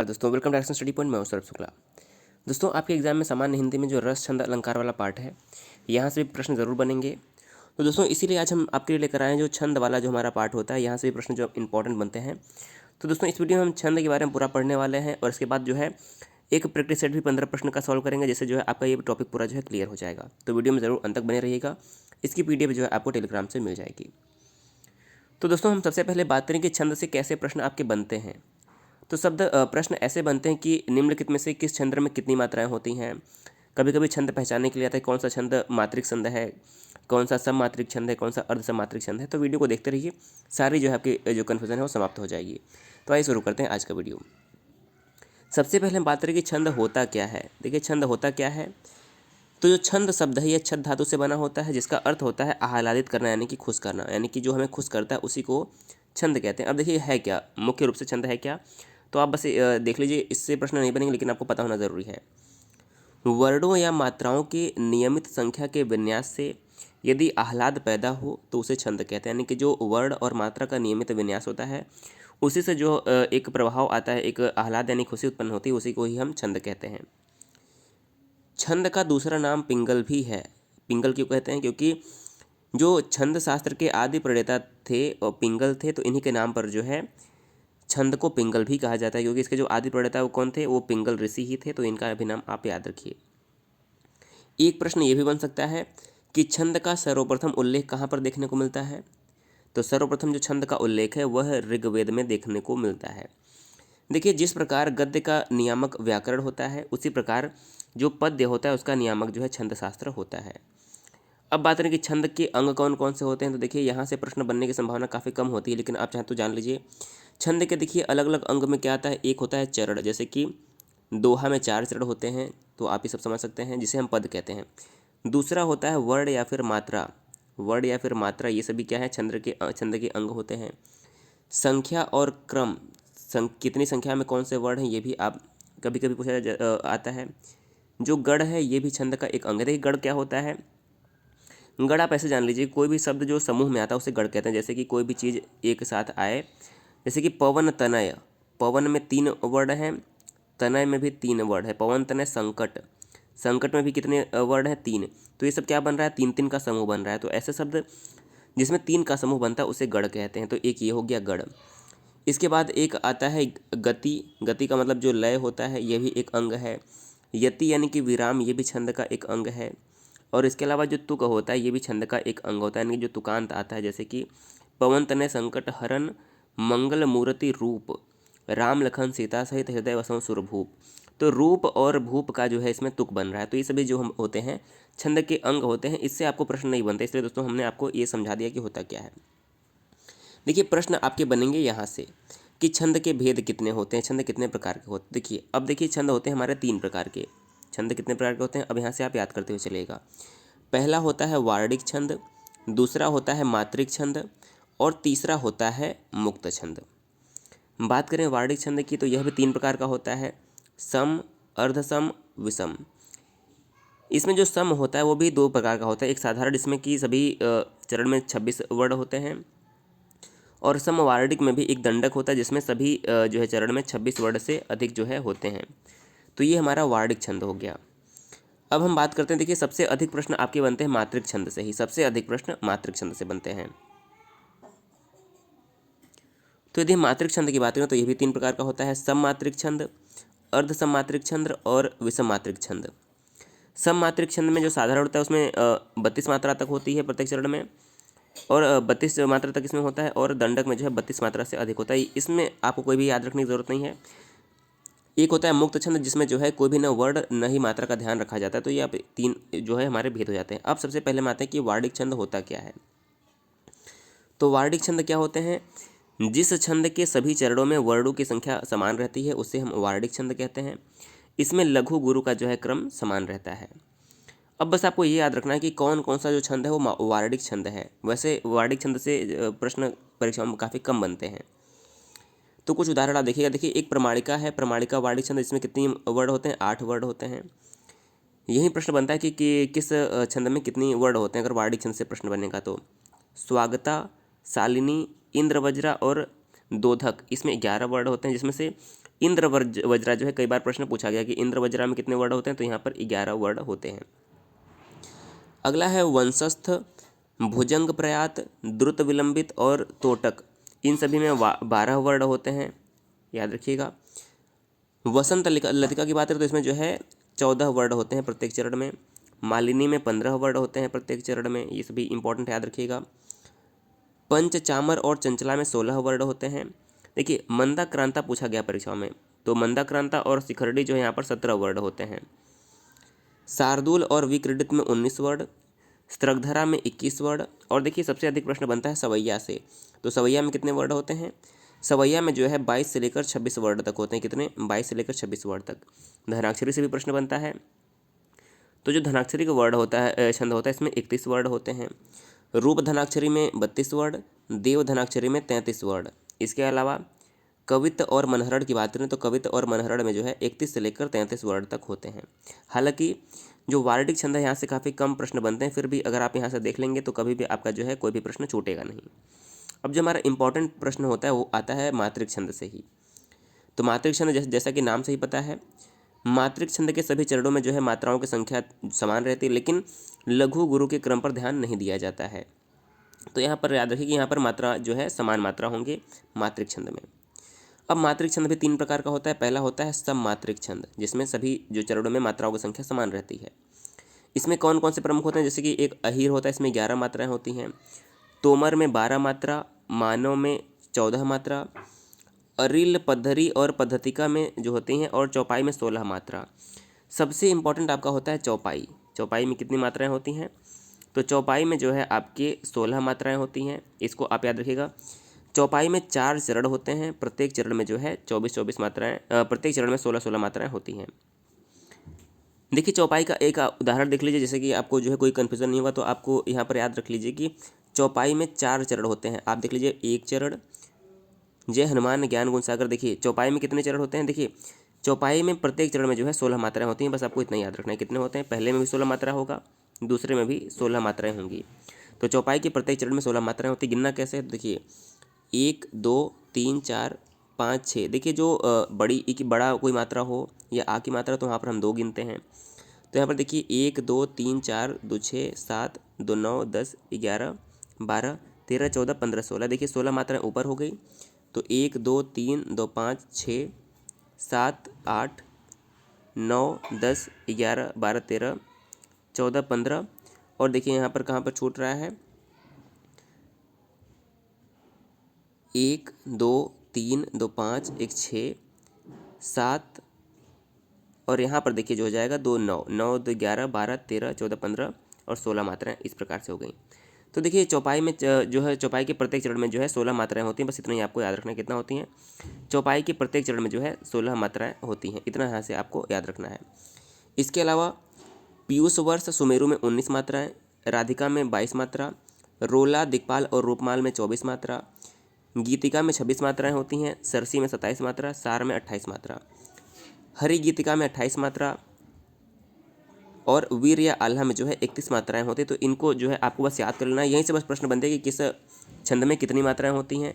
नमस्कार दोस्तों, welcome to action study point. मैं हूं सौरभ शुक्ला। दोस्तों, आपके एग्जाम में सामान्य हिंदी में जो रस छंद अलंकार वाला पार्ट है, यहाँ से भी प्रश्न जरूर बनेंगे। तो दोस्तों, इसीलिए आज हम आपके लिए लेकर आए हैं जो छंद वाला जो हमारा पार्ट होता है, यहाँ से भी प्रश्न जो इंपॉर्टेंट बनते हैं। तो दोस्तों, इस वीडियो में हम छंद के बारे में पूरा पढ़ने वाले हैं और इसके बाद जो है एक प्रैक्टिस सेट भी 15 प्रश्न का सॉल्व करेंगे, जिससे जो है आपका ये टॉपिक पूरा जो है क्लियर हो जाएगा। तो वीडियो में जरूर अंत तक बने रहिएगा। इसकी PDF जो है आपको टेलीग्राम से मिल जाएगी। तो दोस्तों, हम सबसे पहले बात करें कि छंद से कैसे प्रश्न आपके बनते हैं। तो प्रश्न ऐसे बनते हैं कि निम्नलिखित में से किस छंद में कितनी मात्राएं होती हैं। कभी कभी छंद पहचानने के लिए आता है कौन सा छंद मात्रिक छंद है, कौन सा सममात्रिक छंद है, कौन सा अर्धसममात्रिक छंद है। तो वीडियो को देखते रहिए, सारी जो है आपकी जो कन्फ्यूजन है वो समाप्त हो जाएगी। तो आइए शुरू करते हैं आज का वीडियो। सबसे पहले हम बात करें कि छंद होता क्या है। देखिए, छंद होता क्या है। तो जो छंद शब्द है यह छद धातु से बना होता है, जिसका अर्थ होता है आह्लादित करना, यानी कि खुश करना, यानी कि जो हमें खुश करता है उसी को छंद कहते हैं। अब देखिए है क्या, मुख्य रूप से छंद है क्या, तो आप बस देख लीजिए, इससे प्रश्न नहीं बनेंगे लेकिन आपको पता होना जरूरी है। वर्णों या मात्राओं के नियमित संख्या के विन्यास से यदि आह्लाद पैदा हो तो उसे छंद कहते हैं। यानी कि जो वर्ण और मात्रा का नियमित विन्यास होता है उसी से जो एक प्रभाव आता है, एक आह्लाद यानी खुशी उत्पन्न होती है, उसी को ही हम छंद कहते हैं। छंद का दूसरा नाम पिंगल भी है। पिंगल क्यों कहते हैं? क्योंकि जो छंद शास्त्र के आदि प्रणेता थे और पिंगल थे, तो इन्हीं के नाम पर जो है छंद को पिंगल भी कहा जाता है, क्योंकि इसके जो आदि प्रणेता वो कौन थे, वो पिंगल ऋषि ही थे। तो इनका भी नाम आप याद रखिए। एक प्रश्न ये भी बन सकता है कि छंद का सर्वप्रथम उल्लेख कहाँ पर देखने को मिलता है। तो सर्वप्रथम जो छंद का उल्लेख है वह ऋग्वेद में देखने को मिलता है। देखिए, जिस प्रकार गद्य का नियामक व्याकरण होता है, उसी प्रकार जो पद्य होता है उसका नियामक जो है छंद शास्त्र होता है। अब बात करें कि छंद के अंग कौन कौन से होते हैं। तो देखिए, यहाँ से प्रश्न बनने की संभावना काफ़ी कम होती है, लेकिन आप चाहें तो जान लीजिए। छंद के देखिए अलग अलग अंग में क्या आता है। एक होता है चरण, जैसे कि दोहा में 4 चरण होते हैं, तो आप ये सब समझ सकते हैं, जिसे हम पद कहते हैं। दूसरा होता है वर्ण या फिर मात्रा। वर्ण या फिर मात्रा, ये सभी क्या है, छंद के अंग होते हैं। संख्या और क्रम, कितनी संख्या में कौन से वर्ण हैं, ये भी आप कभी कभी पूछा आता है। जो गढ़ है ये भी छंद का एक अंग है। देखिए, गढ़ क्या होता है। गढ़ आप ऐसे जान लीजिए, कोई भी शब्द जो समूह में आता है उसे गढ़ कहते हैं। जैसे कि कोई भी चीज़ एक साथ आए, जैसे कि पवन तनय, पवन में 3 वर्ण हैं, तनय में भी 3 वर्ण है। पवन तनय संकट, संकट में भी कितने वर्ण हैं, 3। तो ये सब क्या बन रहा है, 3-3 का समूह बन रहा है। तो ऐसे शब्द जिसमें 3 का समूह बनता है उसे गढ़ कहते हैं। तो एक ये हो गया गढ़। इसके बाद एक आता है गति। गति का मतलब जो लय होता है, यह भी एक अंग है। यति यानी कि विराम, ये भी छंद का एक अंग है। और इसके अलावा जो तुक होता है ये भी छंद का एक अंग होता है, यानी कि जो तुकांत आता है, जैसे कि पवन तनय संकट हरण मंगल मूर्ति रूप राम लखन सीता सहित हृदय वसों सुरभूप। तो रूप और भूप का जो है इसमें तुक बन रहा है। तो ये सभी जो हम होते हैं छंद के अंग होते हैं। इससे आपको प्रश्न नहीं बनते, इसलिए दोस्तों हमने आपको ये समझा दिया कि होता क्या है। देखिए, प्रश्न आपके बनेंगे यहाँ से कि छंद के भेद कितने होते हैं, छंद कितने प्रकार के होते हैं। देखिए, अब देखिए, छंद होते हैं हमारे 3 प्रकार के। छंद कितने प्रकार के होते हैं, अब यहाँ से आप याद करते हुए चलिएगा। पहला होता है वार्णिक छंद, दूसरा होता है मात्रिक छंद, और तीसरा होता है मुक्त छंद। बात करें वार्णिक छंद की, तो यह भी 3 प्रकार का होता है, सम, अर्धसम, विषम। इसमें जो सम होता है वो भी 2 प्रकार का होता है। एक साधारण, जिसमें कि सभी चरण में 26 वर्ण होते हैं, और समवार्णिक में भी एक दंडक होता है, जिसमें सभी जो है चरण में 26 वर्ण से अधिक जो है होते हैं। तो ये हमारा वार्णिक छंद हो गया। अब हम बात करते हैं, देखिए, सबसे अधिक प्रश्न आपके बनते हैं मात्रिक छंद से ही। सबसे अधिक प्रश्न मात्रिक छंद से बनते हैं। तो यदि हम मात्रिक छंद की बात करें तो ये भी 3 प्रकार का होता है, सममात्रिक छंद, अर्धसममात्रिक छंद और विषममात्रिक छंद। सममात्रिक छंद में जो साधारण होता है उसमें 32 मात्रा तक होती है प्रत्येक चरण में, और 32 मात्रा तक इसमें होता है, और दंडक में जो है 32 मात्रा से अधिक होता है। इसमें आपको कोई भी याद रखने की जरूरत नहीं है। एक होता है मुक्त छंद, जिसमें जो है कोई भी न वर्ण न ही मात्रा का ध्यान रखा जाता है। तो ये आप 3 जो है हमारे भेद हो जाते हैं। अब सबसे पहले हम आते हैं कि वार्णिक छंद होता क्या है। तो वार्णिक छंद क्या होते हैं, जिस छंद के सभी चरणों में वर्णों की संख्या समान रहती है उसे हम वार्णिक छंद कहते हैं। इसमें लघु गुरु का जो है क्रम समान रहता है। अब बस आपको ये याद रखना है कि कौन कौन सा जो छंद है वो वार्णिक छंद है। वैसे वार्णिक छंद से प्रश्न परीक्षाओं में काफ़ी कम बनते हैं। तो कुछ उदाहरण आप देखिएगा। देखिए, एक प्रमाणिका है, प्रमाणिका वार्णिक छंद, इसमें कितनी वर्ण होते हैं, 8 वर्ण होते हैं। यही प्रश्न बनता है कि किस छंद में कितनी वर्ण होते हैं, अगर वार्णिक छंद से प्रश्न बनेगा तो। स्वागता, शालिनी, इंद्रवज्रा और दोधक, इसमें 11 वर्ण होते हैं, जिसमें से इंद्र वज्रा जो है कई बार प्रश्न पूछा गया कि इंद्र वज्रा में कितने वर्ड होते हैं, तो यहाँ पर 11 वर्ड होते हैं। अगला है वंशस्थ, भुजंग प्रयात, द्रुत विलंबित और तोटक। इन सभी में 12 वर्ड होते हैं, याद रखिएगा। वसंत लतिका की बात करें तो इसमें जो है 14 वर्ड होते हैं प्रत्येक चरण में। मालिनी में 15 वर्ड होते हैं प्रत्येक चरण में, ये सभी इंपॉर्टेंट याद रखिएगा। पंच चामर और चंचला में 16 वर्ड होते हैं। देखिए मंदा क्रांता पूछा गया परीक्षाओं में, तो मंदा क्रांता और शिखरडी जो है यहाँ पर 17 वर्ड होते हैं। शार्दूल और विक्रीडित में 19 वर्ड, स्त्रगधरा में 21 वर्ड, और देखिए सबसे अधिक प्रश्न बनता है सवैया से, तो सवैया में कितने वर्ड होते हैं, सवैया में जो है 22 से लेकर 26 वर्ड तक होते हैं। कितने, 22 से लेकर 26 वर्ड तक। धनाक्षरी से भी प्रश्न बनता है, तो जो धनाक्षरी का वर्ड होता है, छंद होता है, इसमें 31 वर्ड होते हैं। रूप धनाक्षरी में 32 वर्ड, देव धनाक्षरी में 33 वर्ड। इसके अलावा कवित्त और मनहरण की बात करें तो कवित्त और मनहरण में जो है 31 से लेकर 33 वर्ड तक होते हैं। हालांकि जो वार्डिक छंद है यहाँ से काफ़ी कम प्रश्न बनते हैं, फिर भी अगर आप यहाँ से देख लेंगे तो कभी भी आपका जो है कोई भी प्रश्न छूटेगा नहीं। अब जो हमारा इंपॉर्टेंट प्रश्न होता है वो आता है मात्रिक छंद से ही। तो मात्रिक छंद जैसा कि नाम से ही पता है, मात्रिक छंद के सभी चरणों में जो है मात्राओं की संख्या समान रहती है, लेकिन लघु गुरु के क्रम पर ध्यान नहीं दिया जाता है। तो यहाँ पर याद रखिए कि यहाँ पर मात्रा जो है समान मात्रा होंगे मात्रिक छंद में। अब मात्रिक छंद भी 3 प्रकार का होता है। पहला होता है सममात्रिक छंद, जिसमें सभी जो चरणों में मात्राओं की संख्या समान रहती है। इसमें कौन कौन से प्रमुख होते हैं, जैसे कि एक अहीर होता है, इसमें 11 मात्राएं होती हैं। तोमर में 12 मात्रा, मानव में 14 मात्रा, अरिल पद्धरी और पद्धतिका में जो होती हैं, और चौपाई में 16 मात्रा। सबसे इम्पॉर्टेंट आपका होता है चौपाई। चौपाई में कितनी मात्राएं होती हैं, तो चौपाई में जो है आपके 16 मात्राएं होती हैं। इसको आप याद रखिएगा। चौपाई में 4 चरण होते हैं, प्रत्येक चरण में जो है 24-24 मात्राएं, प्रत्येक चरण में 16-16 मात्राएं होती हैं। देखिए चौपाई का एक उदाहरण देख लीजिए, जैसे कि आपको जो है कोई कन्फ्यूजन नहीं होगा, तो आपको यहाँ पर याद रख लीजिए कि चौपाई में 4 चरण होते हैं। आप देख लीजिए, एक चरण जय हनुमान ज्ञान गुण सागर। देखिए चौपाई में कितने चरण होते हैं, देखिए चौपाई में प्रत्येक चरण में जो है 16 मात्राएं होती हैं। बस आपको इतना याद रखना है कितने होते हैं। पहले में भी 16 मात्रा होगा, दूसरे में भी 16 मात्राएं होंगी। तो चौपाई के प्रत्येक चरण में 16 मात्राएं होती। गिनना कैसे है, देखिए 1 2 3 4 5 6। देखिए जो बड़ी ई की बड़ा कोई मात्रा हो या आ की मात्रा, तो वहाँ पर हम 2 गिनते हैं। तो यहाँ पर देखिए 1 2 3 4 2 6 7 2 9 10 11 12 13 14 15 16। देखिए 16 मात्राएं ऊपर हो गई। तो 1 2 3 2 5 6 7 8 9 10 11 12 13 14 15। और देखिए यहाँ पर कहाँ पर छूट रहा है, 1 2 3 2 5 1 6 7, और यहाँ पर देखिए जो हो जाएगा 2 9 9 2 11 12 13 14 15 और 16 मात्राएं इस प्रकार से हो गई। तो देखिए चौपाई में जो है चौपाई के प्रत्येक चरण में जो है 16 मात्राएं होती हैं। बस इतना ही आपको याद रखना है कितना होती हैं। चौपाई के प्रत्येक चरण में जो है 16 मात्राएं होती हैं, इतना यहाँ से आपको याद रखना है। इसके अलावा पीयूष वर्ष सुमेरु में 19 मात्राएं, राधिका में 22 मात्रा, रोला दिक्पाल और रूपमाल में 24 मात्रा, गीतिका में 26 मात्राएं होती हैं, सरसी में 27 मात्रा, सार में 28 मात्रा, हरि गीतिका में 28 मात्रा, और वीर या आल्हा में जो है 31 मात्राएं होती हैं। तो इनको जो है आपको बस याद कर लेना है। यहीं से बस प्रश्न बनते हैं कि किस छंद में कितनी मात्राएं होती हैं,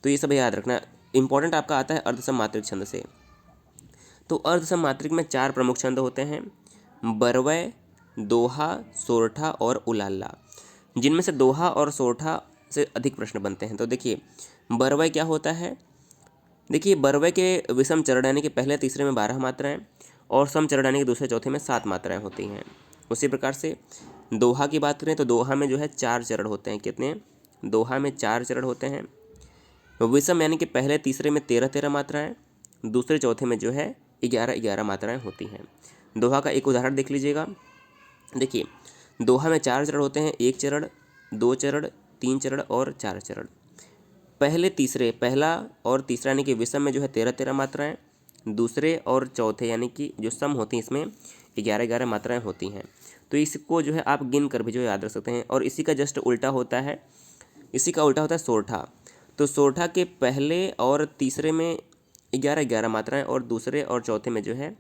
तो ये सब याद रखना। इंपॉर्टेंट आपका आता है अर्धसम मात्रिक छंद से। तो अर्धसम मात्रिक में 4 प्रमुख छंद होते हैं, बरवय, दोहा, सोरठा और उलाल्ला, जिनमें से दोहा और सोरठा से अधिक प्रश्न बनते हैं। तो देखिए बरवय क्या होता है, देखिए बरवय के विषम चरण यानी कि पहले तीसरे में 12 मात्राएं, और सम चरण यानी कि दूसरे चौथे में 7 मात्राएं होती हैं। उसी प्रकार से दोहा की बात करें तो दोहा में जो है 4 चरण होते हैं। कितने, दोहा में 4 चरण होते हैं। विषम यानी कि पहले तीसरे में 13 मात्राएं, दूसरे चौथे में जो है 11 मात्राएं होती हैं। दोहा का एक उदाहरण देख लीजिएगा। देखिए दोहा में 4 चरण होते हैं, 1 चरण, 2 चरण, 3 चरण और 4 चरण। पहला और तीसरा यानी कि विषम में जो है 13 मात्राएं, दूसरे और चौथे यानी कि जो सम होती हैं इसमें 11 मात्राएं होती हैं। तो इसको जो है आप गिन कर भी जो याद रख सकते हैं। और इसी का जस्ट उल्टा होता है, इसी का उल्टा होता है सोरठा। तो सोरठा के पहले और तीसरे में 11 मात्राएं, और दूसरे और चौथे में जो है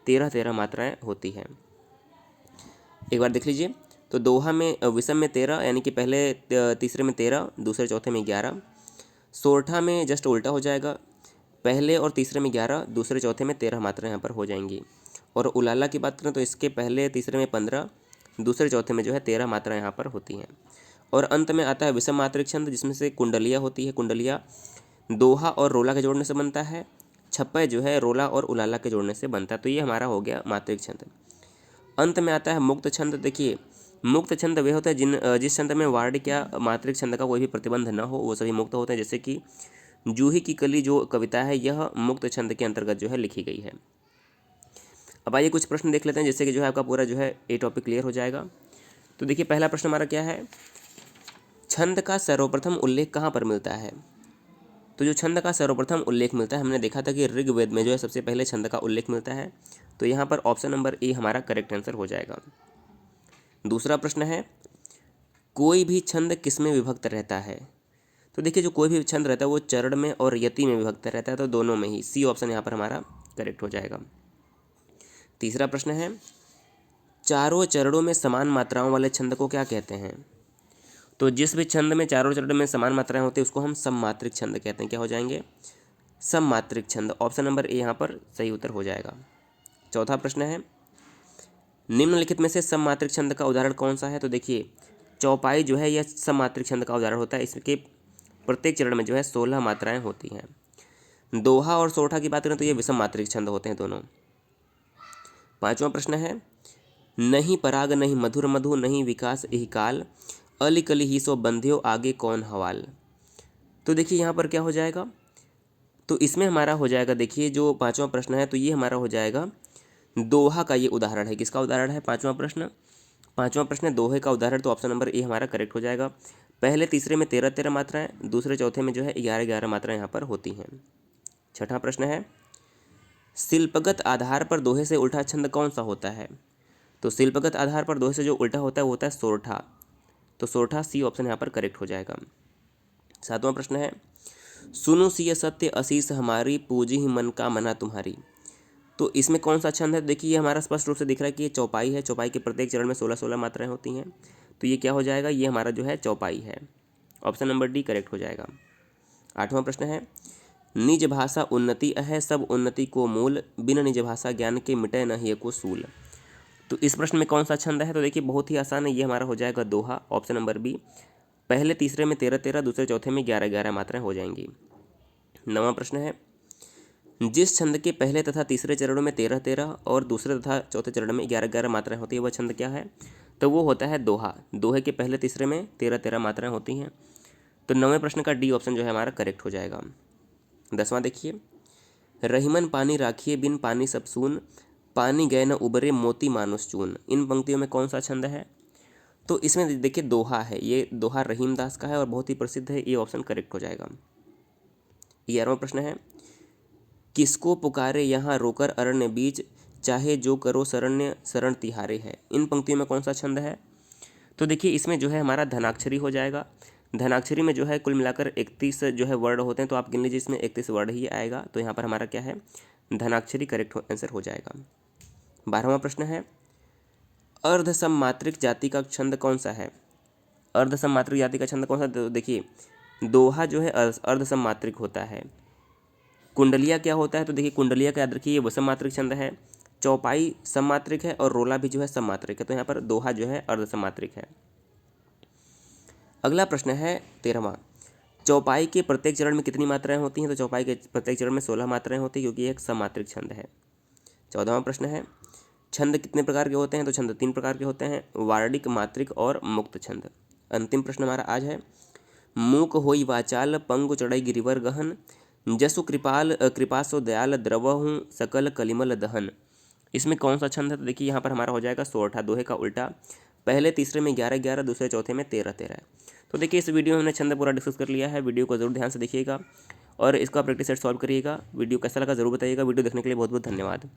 13 मात्राएं होती हैं। एक बार देख लीजिए। तो दोहा में विषम में 13 यानी कि पहले तीसरे में 13, दूसरे चौथे में 11। सोरठा में जस्ट उल्टा हो जाएगा, पहले और तीसरे में 11, दूसरे चौथे में 13 मात्राएं यहाँ पर हो जाएंगी। और उलाला की बात करें तो इसके पहले तीसरे में 15, दूसरे चौथे में जो है 13 मात्राएं यहाँ पर होती हैं। और अंत में आता है विषम मात्रिक छंद, जिसमें से कुंडलिया होती है। कुंडलिया दोहा और रोला के जोड़ने से बनता है। छप्पय जो है रोला और उलाला के जोड़ने से बनता है। तो ये हमारा हो गया मात्रिक छंद। अंत में आता है मुक्त छंद। देखिए, मुक्त छंद वे होते हैं जिस छंद में वार्णिक या मात्रिक छंद का कोई भी प्रतिबंध न हो, वो सभी मुक्त होते हैं। जैसे कि जूही की कली जो कविता है, यह मुक्त छंद के अंतर्गत जो है लिखी गई है। अब आइए कुछ प्रश्न देख लेते हैं, जिससे कि जो है आपका पूरा जो है ये टॉपिक क्लियर हो जाएगा। तो देखिए, पहला प्रश्न हमारा क्या है, छंद का सर्वप्रथम उल्लेख कहाँ पर मिलता है। तो जो छंद का सर्वप्रथम उल्लेख मिलता है, हमने देखा था कि ऋग्वेद में जो है सबसे पहले छंद का उल्लेख मिलता है। तो यहाँ पर ऑप्शन नंबर ए हमारा करेक्ट आंसर हो जाएगा। दूसरा प्रश्न है, कोई भी छंद किस में विभक्त रहता है। तो देखिए, जो कोई भी छंद रहता है वो चरण में और यति में विभक्त रहता है। तो दोनों में ही, सी ऑप्शन यहाँ पर हमारा करेक्ट हो जाएगा। तीसरा प्रश्न है, चारों चरणों में समान मात्राओं वाले छंद को क्या कहते हैं। तो जिस भी छंद में चारों चरणों में समान मात्राएं होती है उसको हम सममात्रिक छंद कहते हैं। क्या हो जाएंगे, सममात्रिक छंद। ऑप्शन नंबर ए यहाँ पर सही उत्तर हो जाएगा। चौथा प्रश्न है, निम्नलिखित में से सममात्रिक छंद का उदाहरण कौन सा है। तो देखिए, चौपाई जो है यह सममात्रिक छंद का उदाहरण होता है। इसके प्रत्येक चरण में जो है 16 मात्राएं होती हैं। दोहा और सोरठा की बात करें तो ये विषम मात्रिक छंद होते हैं दोनों। पांचवा प्रश्न है, नहीं पराग नहीं मधुर मधु नहीं विकास इहि काल अली कली ही सो बंध्यो आगे कौन हवाल। तो देखिए, यहाँ पर क्या हो जाएगा, तो इसमें हमारा हो जाएगा, देखिए जो पांचवा प्रश्न है तो ये हमारा हो जाएगा दोहा का। ये उदाहरण है, किसका उदाहरण है, पांचवा प्रश्न दोहे का उदाहरण। तो ऑप्शन नंबर ए हमारा करेक्ट हो जाएगा। पहले तीसरे में 13 मात्राएं, दूसरे चौथे में जो है 11 मात्राएं यहाँ पर होती हैं। छठा प्रश्न है, शिल्पगत आधार पर दोहे से उल्टा छंद कौन सा होता है। तो शिल्पगत आधार पर दोहे से जो उल्टा होता है वो होता है सोरठा। तो सोरठा, सी ऑप्शन यहाँ पर करेक्ट हो जाएगा। सातवां प्रश्न है, सुनो सिय सत्य असीस हमारी पूजी ही मन का मना तुम्हारी। तो इसमें कौन सा छंद है। देखिए, ये हमारा स्पष्ट रूप से दिख रहा है कि ये चौपाई है। चौपाई के प्रत्येक चरण में 16 मात्राएं होती हैं। तो ये क्या हो जाएगा, ये हमारा जो है चौपाई है। ऑप्शन नंबर डी करेक्ट हो जाएगा। आठवां प्रश्न है, निज भाषा उन्नति है सब उन्नति को मूल बिन निज भाषा ज्ञान के मिटे न ही को सूल। तो इस प्रश्न में कौन सा छंद है। तो देखिए, बहुत ही आसान है, ये हमारा हो जाएगा दोहा। Option number B. पहले तीसरे में 13 दूसरे चौथे में 11 मात्राएं हो जाएंगी। नवां प्रश्न है, जिस छंद के पहले तथा तीसरे चरणों में 13 और दूसरे तथा चौथे चरण में 11 मात्राएं होती है, वह छंद क्या है। तो वो होता है दोहा। दोहे के पहले तीसरे में 13 मात्राएं होती हैं। तो नवें प्रश्न का डी ऑप्शन जो है हमारा करेक्ट हो जाएगा। 10वां देखिए, रहीमन पानी राखिए बिन पानी सब सून पानी गए न उबरे मोती मानुष चून। इन पंक्तियों में कौन सा छंद है। तो इसमें देखिए दोहा है। ये दोहा रहीम दास का है और बहुत ही प्रसिद्ध है। ये ऑप्शन करेक्ट हो जाएगा। 11वां प्रश्न है, किसको पुकारे यहाँ रोकर अरण्य बीच चाहे जो करो शरण्य शरण तिहारे है। इन पंक्तियों में कौन सा छंद है। तो देखिए, इसमें जो है हमारा धनाक्षरी हो जाएगा। धनाक्षरी में जो है कुल मिलाकर 31 जो है वर्ड होते हैं। तो आप गिन लीजिए, इसमें 31 वर्ड ही आएगा। तो यहाँ पर हमारा क्या है, धनाक्षरी करेक्ट आंसर हो जाएगा। 12वां प्रश्न है, अर्धसममात्रिक जाति का छंद कौन सा है। अर्धसममात्रिक जाति का छंद कौन सा। तो देखिए, दोहा जो है अर्धसममात्रिक होता है। कुंडलिया क्या होता है। तो देखिए, कुंडलिया का याद रखिए, ये वसममात्रिक छंद है। चौपाई सममात्रिक है और रोला भी जो है सममात्रिक है। तो यहाँ पर दोहा जो है अर्धसममात्रिक है। अगला प्रश्न है 13वां, चौपाई के प्रत्येक चरण में कितनी मात्राएं होती हैं। तो चौपाई के प्रत्येक चरण में 16 मात्राएं होती हैं, क्योंकि ये एक सममात्रिक छंद है। 14वां प्रश्न है, छंद कितने प्रकार के होते हैं। तो छंद 3 प्रकार के होते हैं, वार्णिक, मात्रिक और मुक्त छंद। अंतिम प्रश्न हमारा आज है, मूक होई वाचाल पंगु चढ़ई गिरिवर गहन जसु कृपासो दयाल द्रवहूँ सकल कलिमल दहन। इसमें कौन सा छंद है। तो देखिए, यहाँ पर हमारा हो जाएगा सोरठा। दोहे का उल्टा। पहले तीसरे में 11, दूसरे चौथे में 13। तो देखिए, इस वीडियो में हमने छंद पूरा डिस्कस कर लिया है। वीडियो को जरूर ध्यान से देखिएगा और इसका प्रैक्टिस सेट सॉल्व करिएगा। वीडियो कैसा लगा जरूर बताइएगा। वीडियो देखने के लिए बहुत बहुत धन्यवाद।